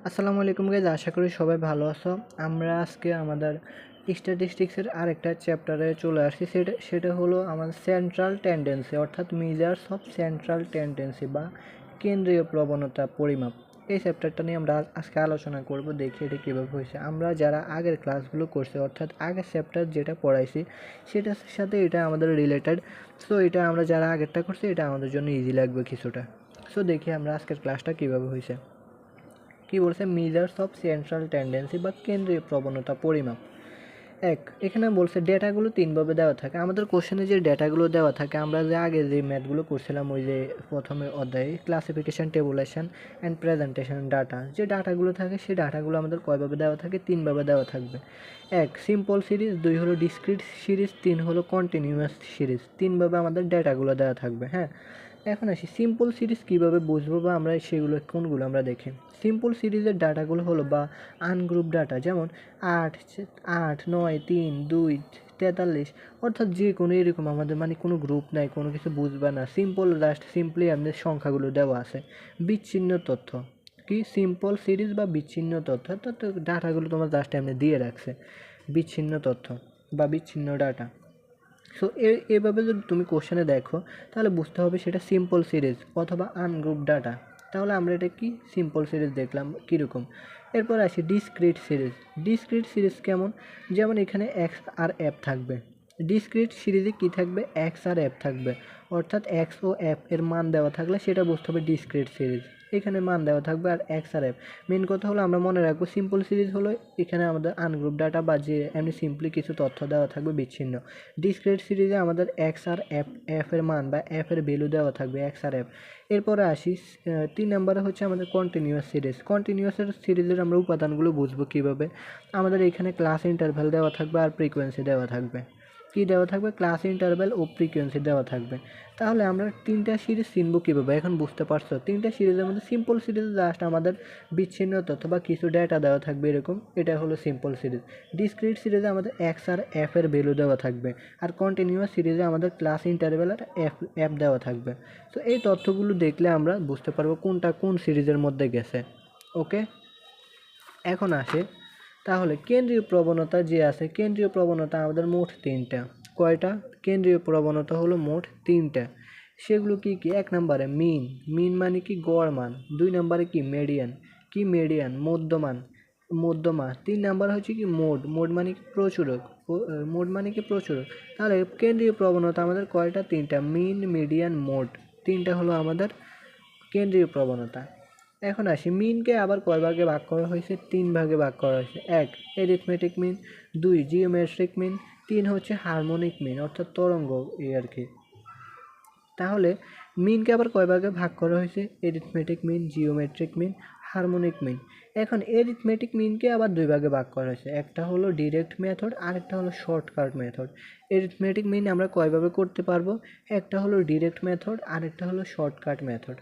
আসসালামু আলাইকুম গাইজ, আশা করি সবাই ভালো আছো। আমরা আজকে আমাদের স্ট্যাটিস্টিক্সের আরেকটা চ্যাপ্টারে চলে আসছি। সেটা হলো আমাদের সেন্ট্রাল টেন্ডেন্সি, অর্থাৎ মেজার্স অফ সেন্ট্রাল টেন্ডেন্সি বা কেন্দ্রীয় প্রবণতা পরিমাপ। এই চ্যাপ্টারটা নিয়ে আমরা আজকে আলোচনা করব, দেখি এটা কীভাবে হয়েছে। আমরা যারা আগের ক্লাসগুলো করছি, অর্থাৎ আগের চ্যাপ্টার যেটা পড়াইছি সেটার সাথে এটা আমাদের রিলেটেড। সো এটা আমরা যারা আগেরটা করছি এটা আমাদের জন্য ইজি লাগবে কিছুটা। সো দেখি আমরা আজকের ক্লাসটা কীভাবে হয়েছে। কি বলছে, মেজার্স অফ সেন্ট্রাল টেন্ডেন্সি বা কেন্দ্রীয় প্রবণতা পরিমাপ। এখানে বলছে ডেটাগুলো তিনভাবে দেওয়া থাকে। আমাদের কোশ্চেনে যে ডেটাগুলো দেওয়া থাকে, আমরা যে আগে যে ম্যাথগুলো করছিলাম ওই যে প্রথমে অধ্যায়ে classification, tabulation and presentation data, যে ডাটাগুলো থাকে সেই ডাটাগুলো আমাদের কয়ভাবে দেওয়া থাকে? তিনভাবে দেওয়া থাকবে। সিম্পল সিরিজ, 2 হলো ডিসক্রিট সিরিজ, 3 হলো কন্টিনিউয়াস সিরিজ। তিনভাবে আমাদের ডেটাগুলো দেওয়া থাকবে। এখন আসি সিম্পল সিরিজ কীভাবে বুঝবো বা আমরা সেগুলো কোনগুলো আমরা দেখি। সিম্পল সিরিজের ডাটাগুলো হলো বা আনগ্রুপ ডাটা, যেমন 8, 8, 9, 3, 2, 43, অর্থাৎ যে কোনো এরকম আমাদের কোনো গ্রুপ নাই, কোনো কিছু বুঝবে না। সিম্পলি আমাদের সংখ্যাগুলো দেওয়া আছে। বিচ্ছিন্ন তথ্য কি সিম্পল সিরিজ বা বিচ্ছিন্ন তথ্য, অর্থাৎ ডাটাগুলো তোমার জাস্ট এমনি দিয়ে রাখছে, বিচ্ছিন্ন তথ্য বা বিচ্ছিন্ন ডাটা। সো এভাবে যদি তুমি কোশ্চেনে দেখো তাহলে বুঝতে হবে সেটা সিম্পল সিরিজ অথবা আনগ্রুপ ডাটা। তাহলে আমরা এটা কি সিম্পল সিরিজ দেখলাম কীরকম। এরপর আসি ডিসক্রিট সিরিজ। ডিসক্রিট সিরিজ কেমন? যেমন এখানে এক্স আর এফ থাকবে। ডিসক্রিট সিরিজে কি থাকবে? এক্স আর এফ থাকবে, অর্থাৎ এক্স ও এফ এর মান দেওয়া থাকলে সেটা বুঝতে হবে ডিসক্রিট সিরিজ। এখানে মান দেওয়া থাকবে আর এক্স আর এফ। মেন কথা হলো আমরা মনে রাখবো সিম্পল সিরিজ হলো এখানে আমাদের আনগ্রুপ ডাটা বা যে এমনি সিম্পলি কিছু তথ্য দেওয়া থাকবে বিচ্ছিন্ন। ডিসক্রিট সিরিজে আমাদের এক্স আর এফ এর মান বা এফ এর ভ্যালু দেওয়া থাকবে, এক্স আর এফ। এরপরে আসি 3 নম্বরে হচ্ছে আমাদের কন্টিনিউয়াস সিরিজ। কন্টিনিউয়াসের সিরিজের আমরা উপাদানগুলো বুঝবো কীভাবে? আমাদের এখানে ক্লাস ইন্টারভ্যাল দেওয়া থাকবে আর ফ্রিকোয়েন্সি দেওয়া থাকবে। কি দেওয়া থাকবে? ক্লাস ইন্টারভ্যাল ও ফ্রিকোয়েন্সি দেওয়া থাকবে। তাহলে আমরা তিনটা সিরিজ চিনবো কীভাবে? এখন বুঝতে পারছো? তিনটা সিরিজের মধ্যে সিম্পল সিরিজে জাস্ট আমাদের বিচ্ছিন্ন তথ্য বা কিছু ডেটা দেওয়া থাকবে এরকম, এটা হলো সিম্পল সিরিজ। ডিসক্রিট সিরিজে আমাদের এক্স আর এফ এর ভ্যালু দেওয়া থাকবে, আর কন্টিনিউয়াস সিরিজে আমাদের ক্লাস ইন্টারভ্যাল আর এফ দেওয়া থাকবে। তো এই তথ্যগুলো দেখলে আমরা বুঝতে পারবো কোনটা কোন সিরিজের মধ্যে গেছে। ওকে, এখন আসে তাহলে কেন্দ্রীয় প্রবণতা যে আছে, কেন্দ্রীয় প্রবণতা আমাদের মোট 3টা। কয়টা? কেন্দ্রীয় প্রবণতা হলো মোট 3টা। সেগুলো কি কি? 1 নম্বরে মিন। মিন মানে কি? গড় মান। 2 নম্বরে কি? মেডিয়ান। কি মেডিয়ান? মধ্যমা। 3 নাম্বার হচ্ছে কি? মোড। মোড মানে কি? প্রচুরক। মোড মানে কি? প্রচুরক। তাহলে কেন্দ্রীয় প্রবণতা আমাদের কয়টা? 3টা। মিন, মিডিয়ান, মোড, 3টা হলো আমাদের কেন্দ্রীয় প্রবণতা। এখন আসি মিনকে আবার কয় ভাগে ভাগ করা হয়েছে? 3 ভাগে ভাগ করা হয়েছে। 1 এরিথমেটিক মিন, 2 জিওমেট্রিক মিন, 3 হচ্ছে হারমোনিক মিন, অর্থাৎ তরঙ্গ এই আর কি। তাহলে মিনকে আবার কয় ভাগে ভাগ করা হয়েছে? Arithmetic mean, geometric mean, harmonic মিন। এখন এরিথমেটিক মিনকে আবার 2 ভাগে ভাগ করা হয়েছে, একটা হলো ডিরেক্ট মেথড আর একটা হলো শর্টকাট মেথড। এরিথমেটিক মিন আমরা কয়ভাবে করতে পারবো? একটা হলো ডিরেক্ট মেথড আর একটা হলো শর্টকাট মেথড।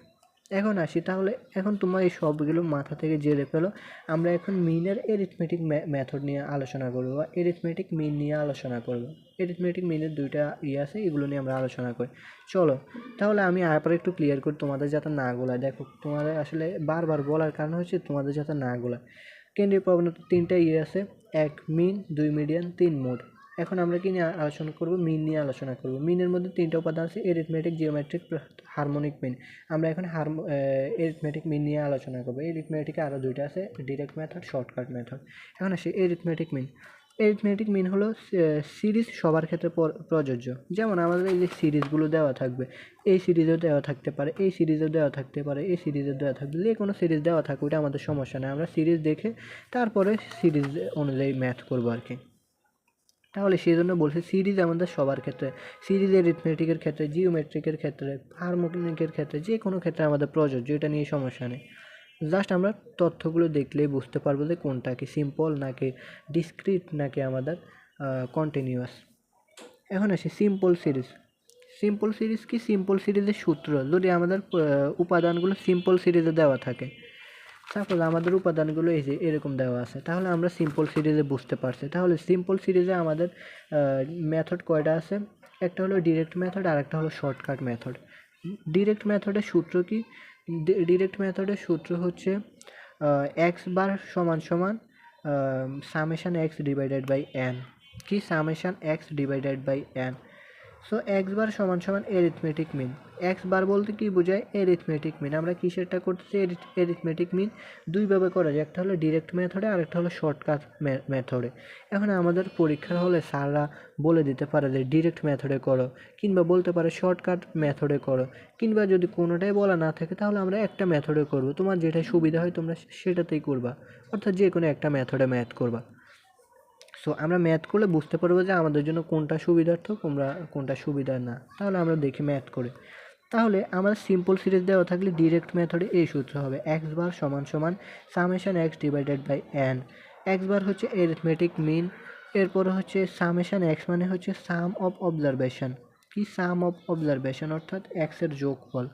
এখন আসি তাহলে, এখন তোমার এই সবগুলো মাথা থেকে জেনে ফেলো। আমরা এখন মিনের এরিথমেটিক মেথড নিয়ে আলোচনা করবো বা এরিথমেটিক মিন নিয়ে আলোচনা করবো। এরিথমেটিক মিনের 2টা আছে, এগুলো নিয়ে আমরা আলোচনা করি। চলো তাহলে আমি আবার একটু ক্লিয়ার করি তোমাদের যাতে না গোলায়। দেখো তোমাদের আসলে বারবার বলার কারণ হচ্ছে তোমাদের যাতে না গোলায়। কেন্দ্রীয় প্রবণতা 3টা আছে, 1 মিন, 2 মিডিয়ান, 3 মোড। এখন আমরা কি নিয়ে আলোচনা করব? মিন নিয়ে আলোচনা করব। মিনের মধ্যে 3টা উপাদান আছে, এরিথমেটিক, জিওমেট্রিক, হারমোনিক মিন। আমরা এখন এরিথমেটিক মিন নিয়ে আলোচনা করব। এরিথমেটিকে আরও 2টা আছে, ডিরেক্ট মেথড, শর্টকাট মেথড। এখন আসি এরিথমেটিক মিন। এরিথমেটিক মিন হলো সিরিজ সবার ক্ষেত্রে প্রযোজ্য। যেমন আমাদের এই যে সিরিজগুলো দেওয়া থাকবে, এই সিরিজেও দেওয়া থাকতে পারে, এই সিরিজেও দেওয়া থাকতে পারে, এই সিরিজেও দেওয়া থাকবে, যে কোনো সিরিজ দেওয়া থাকবে, ওটা আমাদের সমস্যা নেই। আমরা সিরিজ দেখে তারপরে সিরিজ অনুযায়ী ম্যাথ করবো আর কি। তাহলে সেই জন্য বলছি সিরিজ আমাদের সবার ক্ষেত্রে, সিরিজ এরিথমেটিকের ক্ষেত্রে, জিওমেট্রিকের ক্ষেত্রে, হারমোনিকের ক্ষেত্রে, যে কোনো ক্ষেত্রে আমাদের প্রযোজ্য, এটা নিয়ে সমস্যা নেই। জাস্ট আমরা তথ্যগুলো দেখলেই বুঝতে পারবো যে কোনটা কি সিম্পল নাকি ডিসক্রিট নাকি আমাদের কন্টিনিউয়াস। এখন আসি সিম্পল সিরিজ। সিম্পল সিরিজ কি? সিম্পল সিরিজের সূত্র যদি আমাদের উপাদানগুলো সিম্পল সিরিজে দেওয়া থাকে, সাপোজ আমাদের উপাদানগুলো এই যে এরকম দেওয়া আছে, তাহলে আমরা সিম্পল সিরিজে বুঝতে পারছি। তাহলে সিম্পল সিরিজে আমাদের মেথড কয়টা আছে? একটা হলো ডিরেক্ট মেথড আর একটা হলো শর্টকাট মেথড। ডিরেক্ট মেথডের সূত্র কি? ডিরেক্ট মেথডের সূত্র হচ্ছে এক্স বার সমান সমান summation x divided by n, কি summation x divided by n. So x bar সমান সমান এরিথমেটিক মিন। এক্স বার বলতে কি বোঝায়? Arithmetic mean. আমরা কিসেরটা করতেছি? এরিথমেটিক মিন দুইভাবে করা যায়, একটা হলো ডিরেক্ট মেথডে আর একটা হলো শর্টকাট মেথডে। এখন আমাদের পরীক্ষার হলে স্যাররা বলে দিতে পারে যে ডিরেক্ট মেথডে করো, কিংবা বলতে পারে শর্টকাট মেথডে করো, কিংবা যদি কোনোটাই বলা না থাকে তাহলে আমরা একটা মেথডে করব, তোমার যেটা সুবিধা হয় তোমরা সেটাতেই করবা, অর্থাৎ যে কোনো একটা মেথডে ম্যাথ করবা। সো আমরা ম্যাথ করলে বুঝতে পারবো যে আমাদের জন্য কোনটা সুবিধার্থ কোনটা সুবিধার না। তাহলে আমরা দেখি ম্যাথ করে। তাহলে আমাদের সিম্পল সিরিজ দেওয়া থাকলে ডিরেক্ট মেথডে এই সূত্র হবে এক্স বার সমান সমান summation x divided by n. X bar হচ্ছে এরিথমেটিক মিন, এরপরে হচ্ছে সামেশান এক্স মানে হচ্ছে সাম অফ অবজারভেশন, কি সাম অফ অবজারভেশন অর্থাৎ এক্সের যোগফল।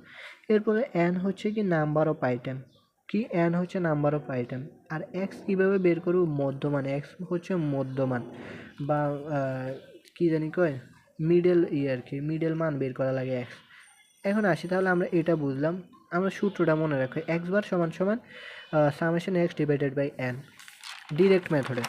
এরপরে এন হচ্ছে কি নাম্বার অফ আইটেম, কি এন হচ্ছে নাম্বার অফ আইটেম। আর এক্স কীভাবে বের করব? মধ্যমান, এক্স হচ্ছে মধ্যমান বা কি জানি কয় মিডল আর কি, মিডল মান বের করা লাগে এক্স। এখন আসি, তাহলে আমরা এটা বুঝলাম। আমরা সূত্রটা মনে রাখি, এক্স বার সমান সমান summation x divided by n, direct মেথডে।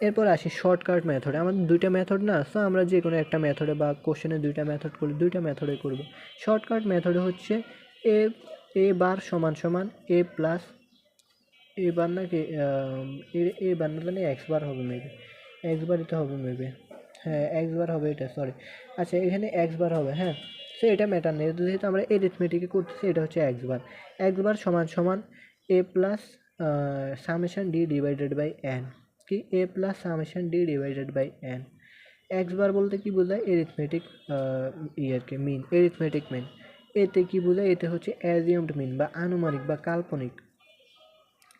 এরপর আসি শর্টকাট মেথডে। আমাদের দুইটা মেথড না, সো আমরা যে কোনো একটা মেথডে বা কোশ্চেনে দুইটা মেথড করলে দুইটা মেথডে করব। শর্টকাট মেথডে হচ্ছে এ বার সমান সমান এ প্লাস এ বার নাকি এ বার না জানি এক্স বার হবে মেবি, এক্স বারই তো হবে মেবি, হ্যাঁ এক্স বার হবে এটা, সরি। আচ্ছা এখানে এক্স বার হবে, হ্যাঁ। সো এটা ম্যাটার নেই, যেহেতু আমরা এরিথমেটিকে করতেছি, এটা হচ্ছে এক্স বার। এক্স বার সমান সমান A plus summation D divided by n, কি A plus summation D divided by n. X bar বলতে কি বোঝায়? এরিথমেটিক আর কি মিন, এরিথমেটিক মিন। এতে কি বোঝায়? এতে হচ্ছে অ্যাজিউমড মিন বা আনুমানিক বা কাল্পনিক,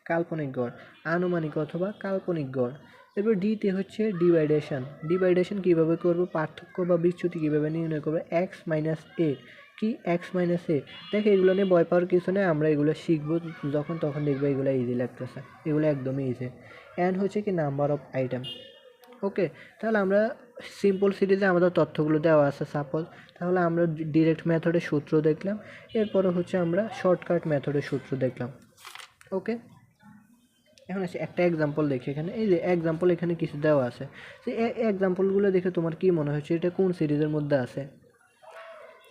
কাল্পনিক গড়, আনুমানিক অথবা কাল্পনিক গড়। এরপর ডিতে হচ্ছে ডিভাইডেশন। ডিভাইডেশন কীভাবে করবো? পার্থক্য বা বিচ্যুতি কীভাবে নির্ণয় করবো? এক্স মাইনাস এ, কি এক্স মাইনাস এ। দেখো এগুলো নিয়ে ভয় পাওয়ার কিছু নেই, আমরা এগুলো শিখবো যখন, তখন দেখবো এগুলো ইজি লাগতেছে, এগুলো একদমই ইজি। অ্যান্ড হচ্ছে কি নাম্বার অফ আইটেম। ওকে, তাহলে আমরা সিম্পল সিরিজে আমাদের তথ্যগুলো দেওয়া আছে সাপোজ, তাহলে আমরা ডিরেক্ট মেথডের সূত্র দেখলাম, এরপরে হচ্ছে আমরা শর্টকাট মেথডের সূত্র দেখলাম। ওকে, এখন আসি একটা এক্সাম্পল দেখি। এখানে এই যে এক্সাম্পল এখানে কিছু দেওয়া আছে, সেই এক্সাম্পলগুলো দেখে তোমার কি মনে হচ্ছে এটা কোন সিরিজের মধ্যে আছে?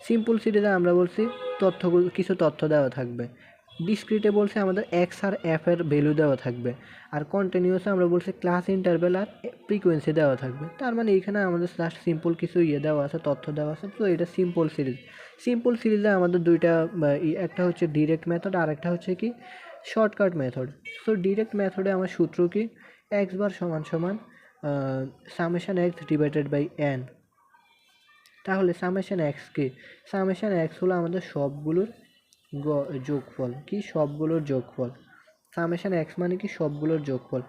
সিম্পল সিরিজে আমরা বলছি তথ্যগুলো, কিছু তথ্য দেওয়া থাকবে। ডিসক্রিটে বলছে আমাদের এক্স আর এফ এর ভ্যালু দেওয়া থাকবে। আর কন্টিনিউসে আমরা বলছি ক্লাস ইন্টারভেল আর ফ্রিকোয়েন্সি দেওয়া থাকবে। তার মানে এইখানে আমাদের জাস্ট সিম্পল কিছু দেওয়া আছে, তথ্য দেওয়া আছে। তো এটা সিম্পল সিরিজ। সিম্পল সিরিজে আমাদের দুইটা, একটা হচ্ছে ডিরেক্ট মেথড আর একটা হচ্ছে কি শর্টকাট মেথড। সো ডিরেক্ট মেথডে আমার সূত্র কি? এক্স বার সমান সমান summation x divided by n. তাহলে সামেশন এক্স কি? সামেশন এক্স হলো আমাদের সবগুলোর যোগফল, কি সবগুলোর যোগফল। সামেশন এক্স মানে কি সবগুলোর যোগফল।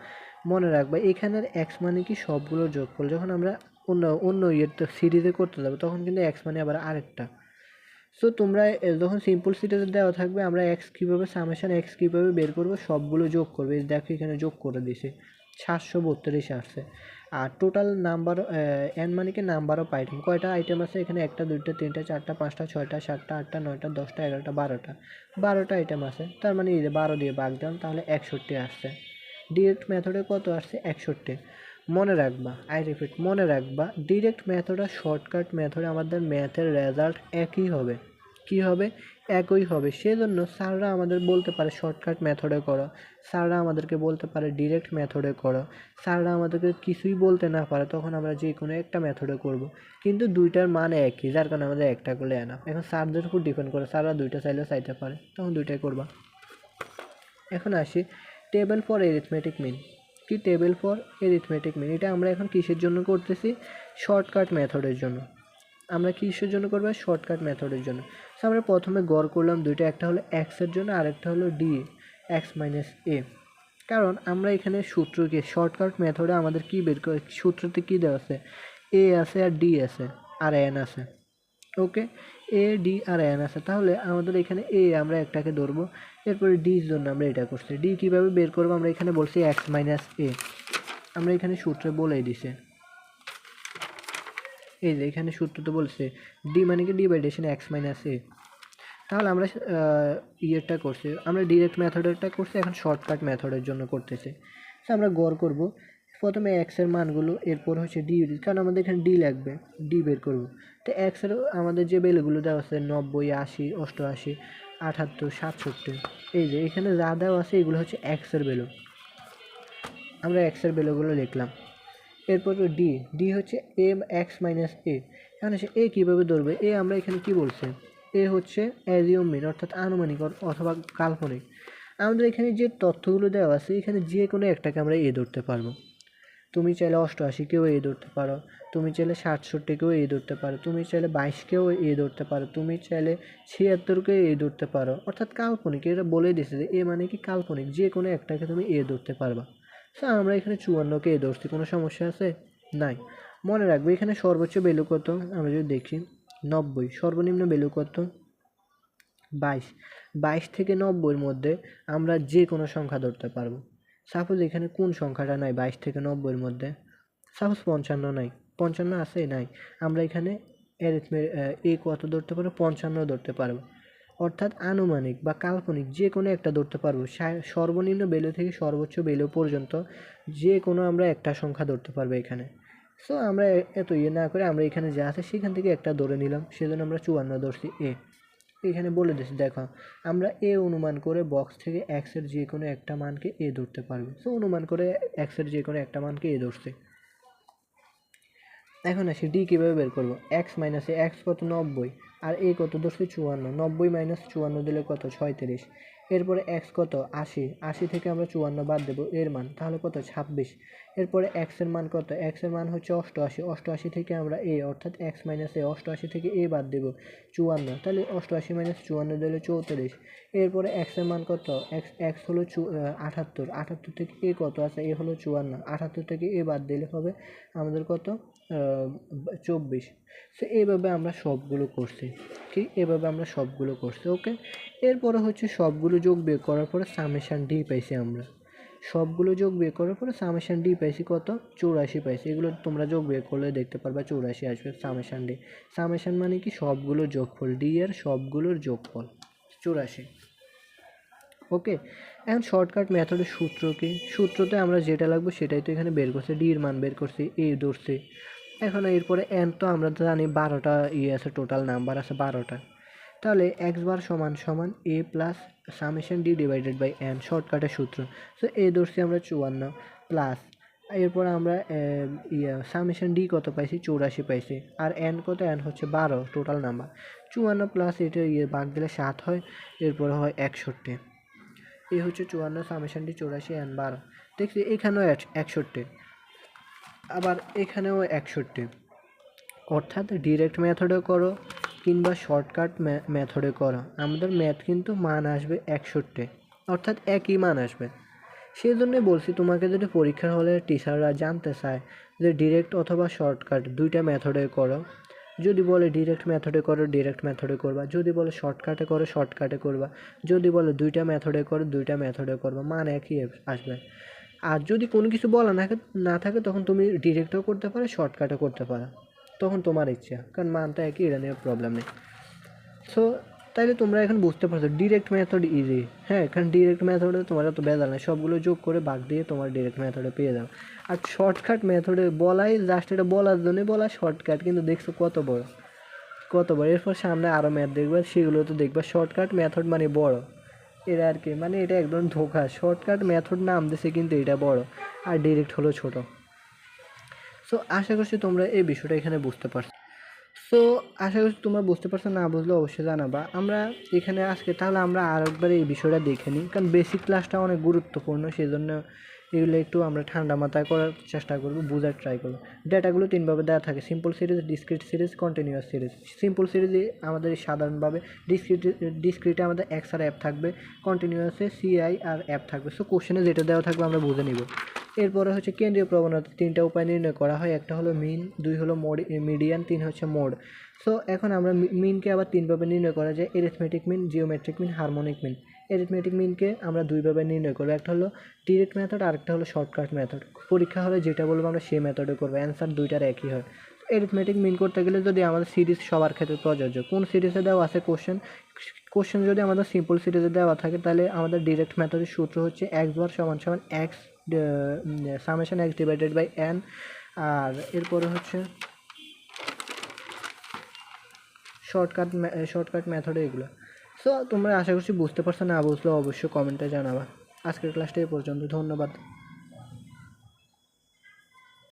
মনে রাখবা এখানের এক্স মানে কি সবগুলোর যোগফল। যখন আমরা অন্য সিরিজে করতে যাবো তখন কিন্তু এক্স মানে আবার আরেকটা। সো তোমরা যখন সিম্পল সিরিজে দেওয়া থাকবে আমরা এক্স কীভাবে সামেশন এক্স কীভাবে বের করবো, সবগুলো যোগ করবে। দেখো এখানে যোগ করে দিছি 732 আসছে। আর টোটাল নাম্বার এন মানে কি নাম্বার অফ আইটেম, কয়টা আইটেম আছে এখানে? 1 2 3 4 5 6 7 8 9 10 11 12টা, 12টা আইটেম আছে। তার মানে এই যে 12 দিয়ে ভাগ দিলাম, তাহলে 61 আসছে। ডিরেক্ট মেথডে কত আসছে? 61। মনে রাখবা, আই রিপিট, মনে রাখবা ডিরেক্ট মেথড আর শর্টকাট মেথডে আমাদের ম্যাথের রেজাল্ট একই হবে। কি হবে? একই হবে। সেজন্য স্যাররা আমাদের বলতে পারে শর্টকাট মেথডে করো, স্যাররা আমাদেরকে বলতে পারে ডিরেক্ট মেথডে করো, স্যাররা আমাদেরকে কিছুই বলতে না পারে তখন আমরা যে কোনো একটা মেথডে করব। কিন্তু দুইটার মান একই, যার কারণে আমাদের একটা করলে এনাফ। এখন স্যারদের উপর ডিপেন্ড করে, স্যাররা দুইটা চাইলেও চাইতে পারে, তখন দুইটাই করবা। এখন আসি টেবিল ফর এরিথমেটিক মিন। কি টেবিল ফর এরিথমেটিক মিন? এটা আমরা এখন কিসের জন্য করতেছি? শর্টকাট মেথডের জন্য। আমরা কিসের জন্য করবো? শর্টকাট মেথডের জন্য। সো আমরা প্রথমে গড় করলাম দুইটা, একটা হলো এক্সের জন্য আর একটা হলো ডি এক্স মাইনাস এ। কারণ আমরা এখানে সূত্র কি শর্টকাট মেথডে আমাদের কি বের করে, সূত্রতে কি দেওয়া আছে? এ আছে আর ডি আছে আর এন আছে। ওকে, এ ডি আর এন আছে। তাহলে আমাদের এখানে এ আমরা একটাকে ধরবো, এরপরে ডির জন্য আমরা এটা করছি। ডি কীভাবে বের করবো? আমরা এখানে বলছি এক্স মাইনাস এ, আমরা এখানে সূত্রে বলেই দিছে। এই যে এখানে সূত্র তো বলছে ডি মানে কি ডিভাইডেশন এক্স মাইনাস এ। তাহলে আমরা ইয়েরটা করছি, আমরা ডিরেক্ট মেথডেরটা করছি, এখন শর্টকাট মেথডের জন্য করতেছি। তো আমরা গড় করব প্রথমে এক্সের মানগুলো, এরপর হচ্ছে ডি, কারণ আমাদের এখানে ডি লাগবে, ডি বের করব। তো এক্সের আমাদের যে ভ্যালুগুলো দেওয়া আছে 90, 80, 88, 78, 67, এই যে এখানে যা দেওয়া আছে এগুলো হচ্ছে এক্সের ভ্যালু, আমরা এক্সের ভ্যালুগুলো লিখলাম। এরপর ডি, ডি হচ্ছে এ এক্স মাইনাস এ। এখন হচ্ছে এ কীভাবে ধরবে, এ আমরা এখানে কি বলছে, এ হচ্ছে অ্যাজিওম মিন অর্থাৎ আনুমানিক অথবা কাল্পনিক। আমাদের এখানে যে তথ্যগুলো দেওয়া আছে এখানে যে কোনো একটাকে আমরা এ ধরতে পারবো। তুমি চাইলে 88কেও এ ধরতে পারো, তুমি চাইলে 67কেও এ ধরতে পারো, তুমি চাইলে 22কেও এ ধরতে পারো, তুমি চাইলে 76কেও এ ধরতে পারো, অর্থাৎ কাল্পনিক। এটা বলে দিচ্ছে যে এ মানে কি কাল্পনিক, যে কোনো একটাকে তুমি এ ধরতে পারবা। সো আমরা এখানে 54কে এ ধরছি, কোনো সমস্যা আছে? নাই। মনে রাখবে এখানে সর্বোচ্চ ভ্যালু কত, আমরা যদি দেখি 90, সর্বনিম্ন ভ্যালু কত 22, 22 থেকে 90-এর মধ্যে আমরা যে কোনো সংখ্যা ধরতে পারবো। সাপোজ এখানে কোন সংখ্যাটা নাই 22 থেকে 90-এর মধ্যে, সাপোজ 55 নাই, 55 আছে নাই, আমরা এখানে এ কত ধরতে পারবো, 55 ধরতে পারবো। অর্থাৎ আনুমানিক বা কাল্পনিক যে কোনো একটা ধরতে পারবো, সর্বনিম্ন ভ্যালু থেকে সর্বোচ্চ ভ্যালু পর্যন্ত যে কোনো আমরা একটা সংখ্যা ধরতে পারবো এখানে। সো আমরা এত ইয়ে না করে আমরা এখানে যা আছে সেখান থেকে একটা ধরে নিলাম, সেজন্য আমরা 54 ধরছি এ। এখানে বলে দিচ্ছি দেখো, আমরা এ অনুমান করে বক্স থেকে এক্সের যে কোনো একটা মানকে এ ধরতে পারবো। সো অনুমান করে এক্সের যে কোনো একটা মানকে এ ধরছে। এখন আসি ডি কীভাবে বের করবো, এক্স মাইনাস এ, এক্স কত 90, আর এ কত ধরছি 54, 90 মাইনাস 54 দিলে কত 36। এরপরে এক্স কত 80, 80 থেকে আমরা 54 বাদ দেবো এর মান, তাহলে কত 26। এরপরে এক্সের মান কত, এক্সের মান হচ্ছে 88, 88 থেকে আমরা এ অর্থাৎ এক্স মাইনাস এ, 88 থেকে এ বাদ দেবো 54, তাহলে 88 মাইনাস 54 দিলে 34। এরপরে এক্সের মান কত, এক্স এক্স হলো 78, 78 থেকে এ কত আছে, এ হলো 54, 78 থেকে এ বাদ দিলে হবে আমাদের কত 24। সো এইভাবে আমরা সবগুলো করছি, ঠিক এভাবে আমরা সবগুলো করছি। ওকে, এরপরে হচ্ছে সবগুলো যোগ বিয়োগ করার পরে সামেশান ডি পাইছি আমরা, সবগুলো যোগ বিয়োগ করার পরে সামেশান ডি পাইছি কত 84 পাইছি। এগুলো তোমরা যোগ বিয়োগ করলে দেখতে পারবা 84 আসবে সামেশান ডি। সামেশান মানে কি সবগুলোর যোগফল, ডি এর সবগুলোর যোগফল 84। ওকে, এখন শর্টকাট মেথডের সূত্র কি, সূত্রতে আমরা যেটা লাগবে সেটাই তো এখানে বের করছি, ডি এর মান বের করছি, এ ধরছি। এখন এরপরে এন তো আমরা জানি 12টা ইয়ে আছে, টোটাল নাম্বার আছে 12টা। তাহলে এক্স বার সমান সমান A plus summation D divided by n, শর্টকাটের সূত্র। সো এ ধরছি আমরা 54 প্লাস, এরপর আমরা সামেশন ডি কত পাইছি 84 পাইছি, আর এন কত, এন হচ্ছে 12 টোটাল নাম্বার। 54 প্লাস এটা ভাগ দিলে 7 হয়, এরপর হয় 61। এ হচ্ছে 54, সামেশন ডি 84, এন 12। দেখছি এখানেও 61, আবার এখানেও 61। অর্থাৎ ডিরেক্ট মেথডে করো কিংবা শর্টকাট মেথডে করো, আমাদের ম্যাথ কিন্তু মান আসবে 61, অর্থাৎ একই মান আসবে। সেই জন্যই বলছি তোমাকে যদি পরীক্ষার হলে টিচাররা জানতে চায় যে ডিরেক্ট অথবা শর্টকাট দুইটা মেথডে করো, যদি বলে ডিরেক্ট মেথডে করো ডিরেক্ট মেথডে করবা, যদি বলে শর্টকাটে করো শর্টকাটে করবা, যদি বলে দুইটা মেথডে করো দুইটা মেথডে করবা, মান একই আসবে। আর যদি কোনো কিছু বলা না থাকে তখন তুমি ডিরেক্টও করতে পারো শর্টকাটও করতে পারো, তখন তোমার ইচ্ছা, কারণ মানটা একই, এটা নিয়ে প্রবলেম নেই। সো তাইলে তোমরা এখন বুঝতে পারছো ডিরেক্ট মেথড ইজি, হ্যাঁ, কারণ ডিরেক্ট মেথডে তোমার এত বেজাল নেই, সবগুলো যোগ করে ভাগ দিয়ে তোমার ডিরেক্ট মেথডে পেয়ে যাও। আর শর্টকাট মেথডে বলাই জাস্ট এটা বলার জন্যই বলা শর্টকাট, কিন্তু দেখছো কত বড় কত বড়। এরপর সামনে আরও ম্যাথ দেখবা, সেগুলো তো দেখবা শর্টকাট মেথড মানে বড়, এরা আর কি, মানে এটা একদম ধোঁকা। শর্টকাট মেথড নাম দিছে কিন্তু এটা বড়, আর ডিরেক্ট হলো ছোট। সো আশা করছি তোমরা এই বিষয়টা এখানে বুঝতে পারছো। সো আশা করছি তোমরা বুঝতে পারছো, না বুঝলে অবশ্যই জানাবা। আমরা এখানে আজকে তাহলে আমরা আরেকবার এই বিষয়টা দেখে নিই, কারণ বেসিক ক্লাসটা অনেক গুরুত্বপূর্ণ, সেই জন্য এগুলো একটু আমরা ঠান্ডা মাথায় করার চেষ্টা করবো, বোঝার ট্রাই করবো। ডেটাগুলো তিনভাবে দেওয়া থাকে, simple series, discrete series, continuous series. Simple সিরিজে আমাদের সাধারণভাবে ডিসক্রিটে আমাদের এক্স আর অ্যাপ থাকবে, কন্টিনিউয়াসে সিআই আর অ্যাপ থাকবে। সো কোশ্চেনে যেটা দেওয়া থাকবে আমরা বুঝে নিব। এরপরে হচ্ছে কেন্দ্রীয় প্রবণতা, তিনটা উপায় নির্ণয় করা হয়, একটা হলো মিন, দুই হলো মিডিয়ান, তিন হচ্ছে মোড। সো এখন আমরা মিনকে আবার তিনভাবে নির্ণয় করা যায়, arithmetic mean, geometric mean, harmonic mean. Arithmetic মিনকে আমরা দুইভাবে নির্ণয় করবো, একটা হলো ডিরেক্ট মেথড আর একটা হলো শর্টকাট মেথড। পরীক্ষা হলে যেটা বলবো আমরা সেই মেথডে করবো, অ্যান্সার দুইটার একই হয়। এরিথমেটিক মিন করতে গেলে যদি আমাদের সিরিজ সবার ক্ষেত্রে প্রযোজ্য, কোন সিরিজে দেওয়া আছে কোশ্চেন, কোশ্চেন যদি আমাদের সিম্পল সিরিজে দেওয়া থাকে তাহলে আমাদের ডিরেক্ট মেথডের সূত্র হচ্ছে এক্স বার সমান সমান x summation x divided by n. আর এরপরে হচ্ছে শর্টকাট মেথডে এগুলো। সো তোমরা আশা করছি বুঝতে পারছো, না বুঝলে অবশ্যই কমেন্টে জানাবা। আজকের ক্লাসটা এই পর্যন্ত, ধন্যবাদ।